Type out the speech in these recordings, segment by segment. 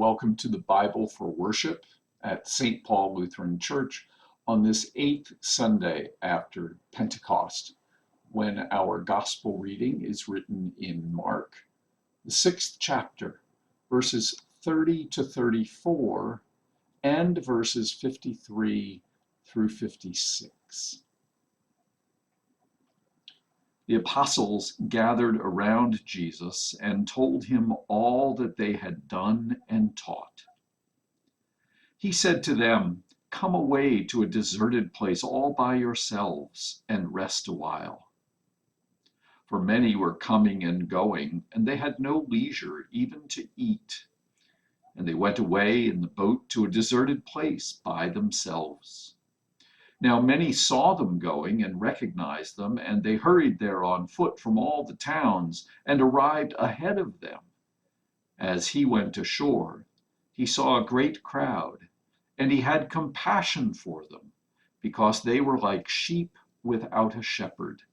welcome to the Bible for Worship at St. Paul Lutheran Church on this 8th Sunday after Pentecost, when our gospel reading is written in Mark, the 6th chapter, verses 30 to 34 and verses 53 through 56. The apostles gathered around Jesus and told him all that they had done and taught. He said to them, "Come away to a deserted place all by yourselves and rest a while." For many were coming and going, and they had no leisure even to eat. And they went away in the boat to a deserted place by themselves. Now many saw them going and recognized them, and they hurried there on foot from all the towns and arrived ahead of them. As he went ashore, he saw a great crowd, and he had compassion for them, because they were like sheep without a shepherd.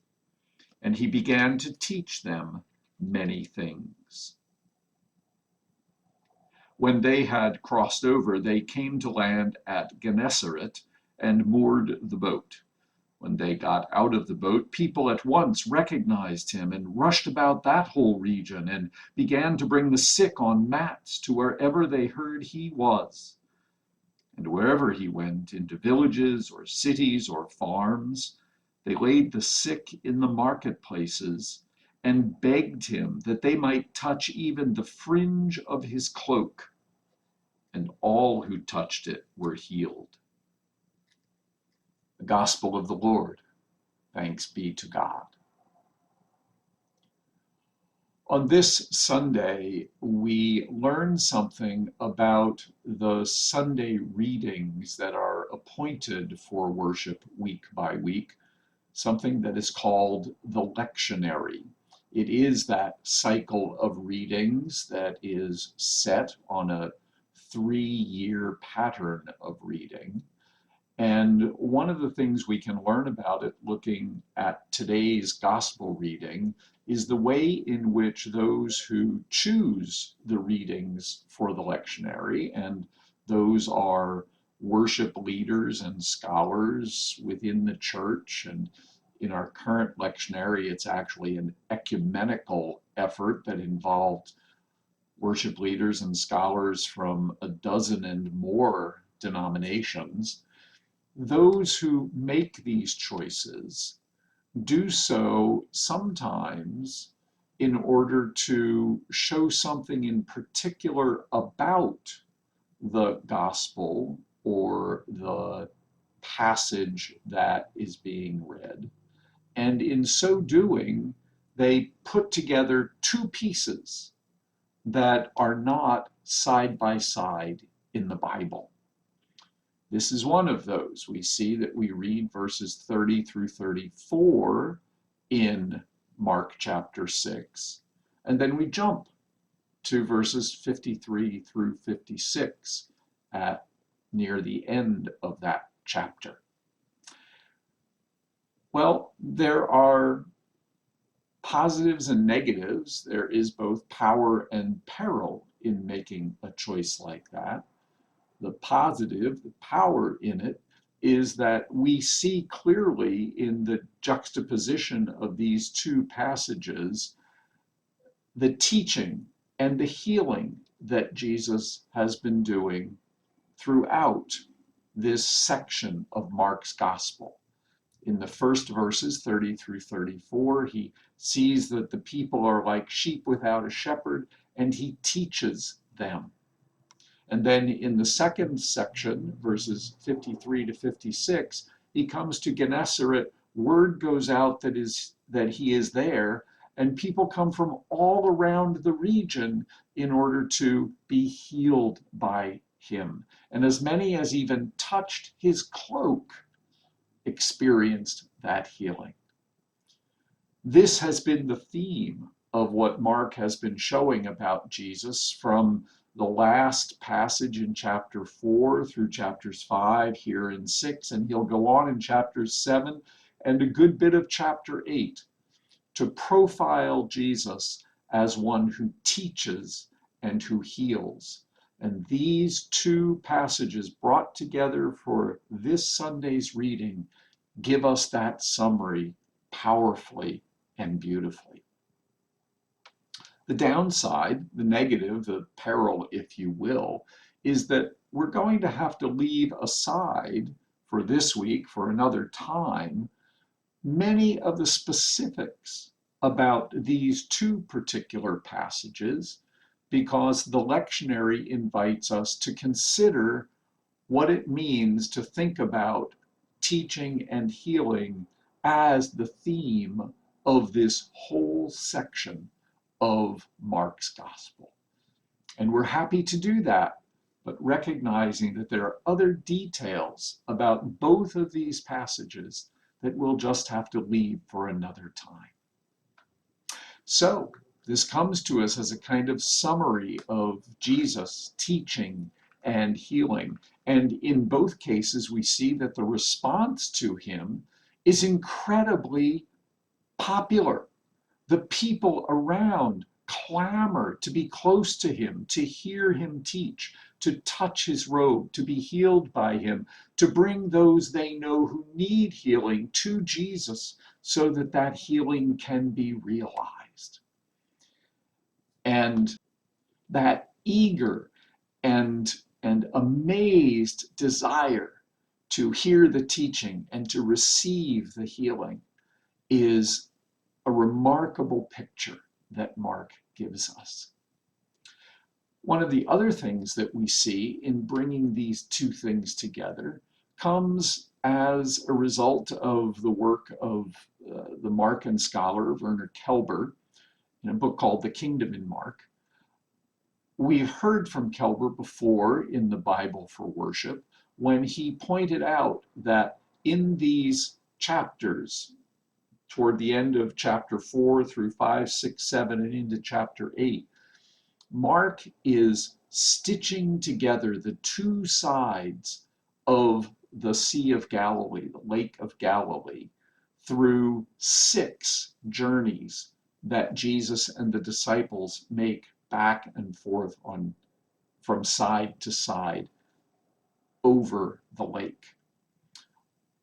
And he began to teach them many things. When they had crossed over, they came to land at Gennesaret and moored the boat. When they got out of the boat, people at once recognized him and rushed about that whole region and began to bring the sick on mats to wherever they heard he was. And wherever he went, into villages or cities or farms, they laid the sick in the marketplaces and begged him that they might touch even the fringe of his cloak. And all who touched it were healed. The Gospel of the Lord. Thanks be to God. On this Sunday, we learn something about the Sunday readings that are appointed for worship week by week, something that is called the lectionary. It is that cycle of readings that is set on a 3-year pattern of reading. And one of the things we can learn about it looking at today's gospel reading is the way in which those who choose the readings for the lectionary, and those are worship leaders and scholars within the church, and in our current lectionary, it's actually an ecumenical effort that involved worship leaders and scholars from a dozen and more denominations. Those who make these choices do so sometimes in order to show something in particular about the gospel or the passage that is being read. And in so doing, they put together two pieces that are not side by side in the Bible. This is one of those. We see that we read verses 30 through 34 in Mark chapter 6, and then we jump to verses 53 through 56 at near the end of that chapter. Well, there are positives and negatives. There is both power and peril in making a choice like that. The positive, the power in it, is that we see clearly in the juxtaposition of these two passages the teaching and the healing that Jesus has been doing throughout this section of Mark's gospel. In the first verses, 30 through 34, he sees that the people are like sheep without a shepherd, and he teaches them. And then in the second section, verses 53 to 56, he comes to Gennesaret. Word goes out that he is there, and people come from all around the region in order to be healed by him. And as many as even touched his cloak experienced that healing. This has been the theme of what Mark has been showing about Jesus from the last passage in chapter 4 through chapters 5 here in 6, and he'll go on in chapters 7 and a good bit of chapter 8 to profile Jesus as one who teaches and who heals. And these two passages brought together for this Sunday's reading give us that summary powerfully and beautifully. The downside, the negative, the peril, if you will, is that we're going to have to leave aside for this week, for another time, many of the specifics about these two particular passages, because the lectionary invites us to consider what it means to think about teaching and healing as the theme of this whole section of Mark's gospel. And we're happy to do that, but recognizing that there are other details about both of these passages that we'll just have to leave for another time. So this comes to us as a kind of summary of Jesus' teaching and healing. And in both cases, we see that the response to him is incredibly popular. The people around clamor to be close to him, to hear him teach, to touch his robe, to be healed by him, to bring those they know who need healing to Jesus so that that healing can be realized. And that eager and amazed desire to hear the teaching and to receive the healing is a remarkable picture that Mark gives us. One of the other things that we see in bringing these two things together comes as a result of the work of the Markan scholar Werner Kelber in a book called The Kingdom in Mark. We've heard from Kelber before in the Bible for Worship when he pointed out that in these chapters, toward the end of chapter 4 through 5, 6, 7, and into chapter 8, Mark is stitching together the two sides of the Sea of Galilee, the Lake of Galilee, through 6 journeys that Jesus and the disciples make back and forth from side to side over the lake.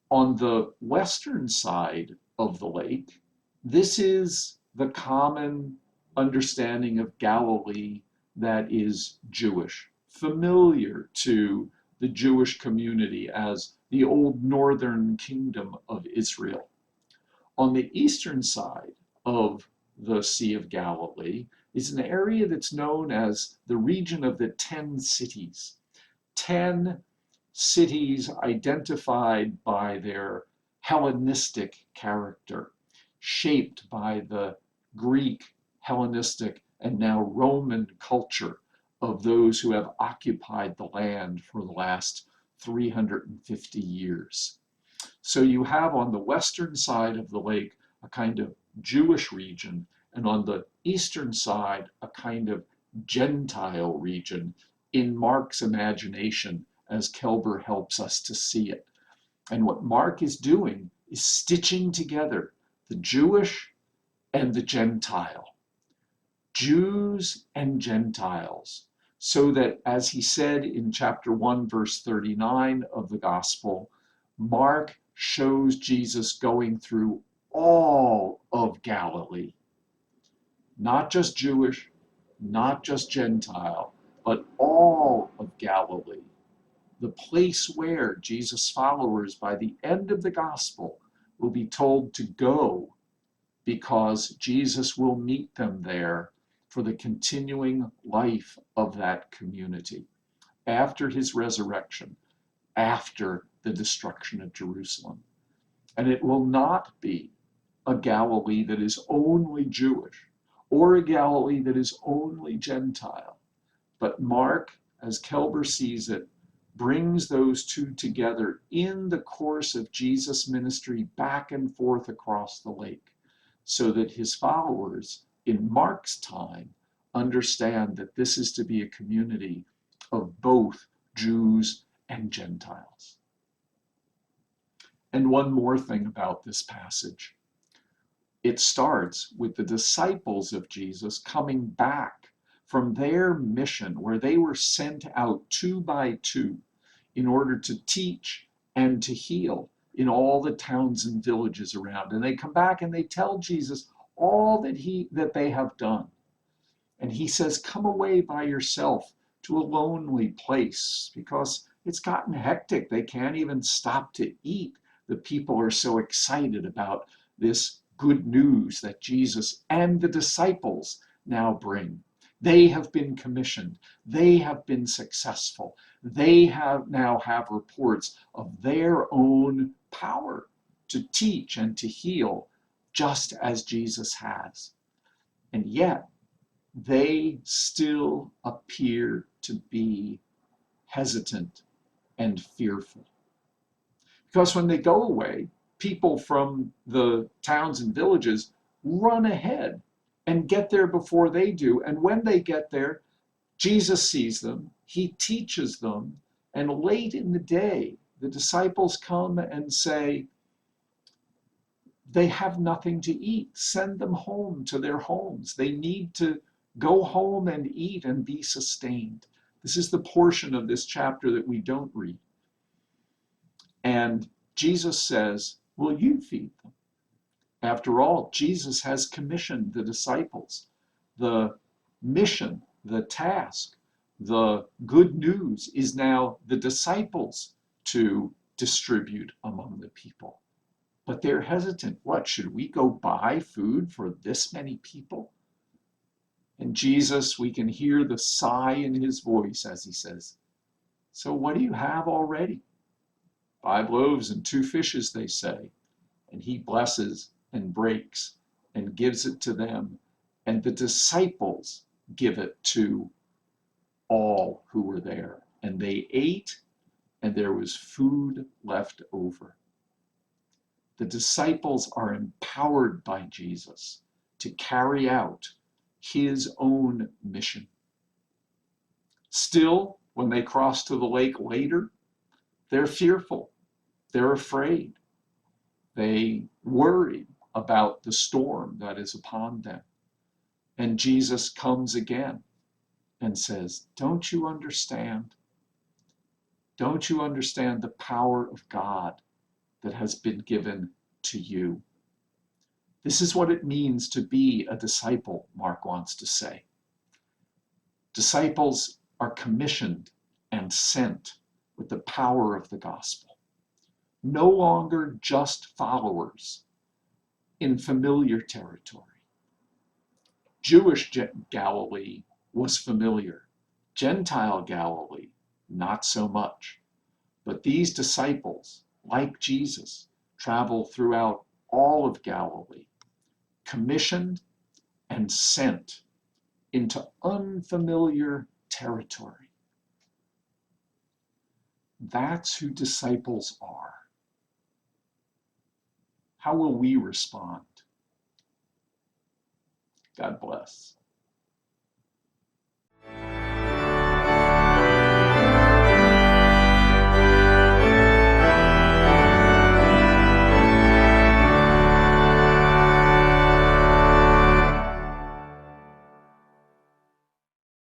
On the western side of the lake, this is the common understanding of Galilee that is Jewish, familiar to the Jewish community as the old northern kingdom of Israel. On the eastern side of the Sea of Galilee is an area that's known as the region of the 10 cities. 10 cities identified by their Hellenistic character, shaped by the Greek, Hellenistic, and now Roman culture of those who have occupied the land for the last 350 years. So you have on the western side of the lake a kind of Jewish region, and on the eastern side a kind of Gentile region in Mark's imagination, as Kelber helps us to see it. And what Mark is doing is stitching together the Jewish and the Gentile, Jews and Gentiles, so that, as he said in chapter 1, verse 39 of the Gospel, Mark shows Jesus going through all of Galilee, not just Jewish, not just Gentile, but all of Galilee. The place where Jesus' followers, by the end of the gospel, will be told to go because Jesus will meet them there for the continuing life of that community after his resurrection, after the destruction of Jerusalem. And it will not be a Galilee that is only Jewish or a Galilee that is only Gentile, but Mark, as Kelber sees it, brings those two together in the course of Jesus' ministry back and forth across the lake, so that his followers in Mark's time understand that this is to be a community of both Jews and Gentiles. And one more thing about this passage. It starts with the disciples of Jesus coming back from their mission where they were sent out 2 by 2 in order to teach and to heal in all the towns and villages around. And they come back and they tell Jesus all that they have done. And he says, come away by yourself to a lonely place because it's gotten hectic. They can't even stop to eat. The people are so excited about this good news that Jesus and the disciples now bring. They have been commissioned. They have been successful. They now have reports of their own power to teach and to heal, just as Jesus has. And yet, they still appear to be hesitant and fearful. Because when they go away, people from the towns and villages run ahead and get there before they do. And when they get there, Jesus sees them, he teaches them, and late in the day, the disciples come and say, they have nothing to eat. Send them home to their homes. They need to go home and eat and be sustained. This is the portion of this chapter that we don't read. And Jesus says, will you feed them? After all, Jesus has commissioned the disciples. The mission, the task, the good news is now the disciples to distribute among the people. But they're hesitant. What, should we go buy food for this many people? And Jesus, we can hear the sigh in his voice as he says, so what do you have already? 5 loaves and 2 fishes, they say. And he blesses and breaks and gives it to them. And the disciples give it to all who were there. And they ate, and there was food left over. The disciples are empowered by Jesus to carry out his own mission. Still, when they cross to the lake later, they're fearful, they're afraid, they worry about the storm that is upon them. And Jesus comes again and says, don't you understand? Don't you understand the power of God that has been given to you? This is what it means to be a disciple, Mark wants to say. Disciples are commissioned and sent with the power of the gospel. No longer just followers in familiar territory. Jewish Galilee was familiar. Gentile Galilee, not so much. But these disciples, like Jesus, travel throughout all of Galilee, commissioned and sent into unfamiliar territory. That's who disciples are. How will we respond? God bless.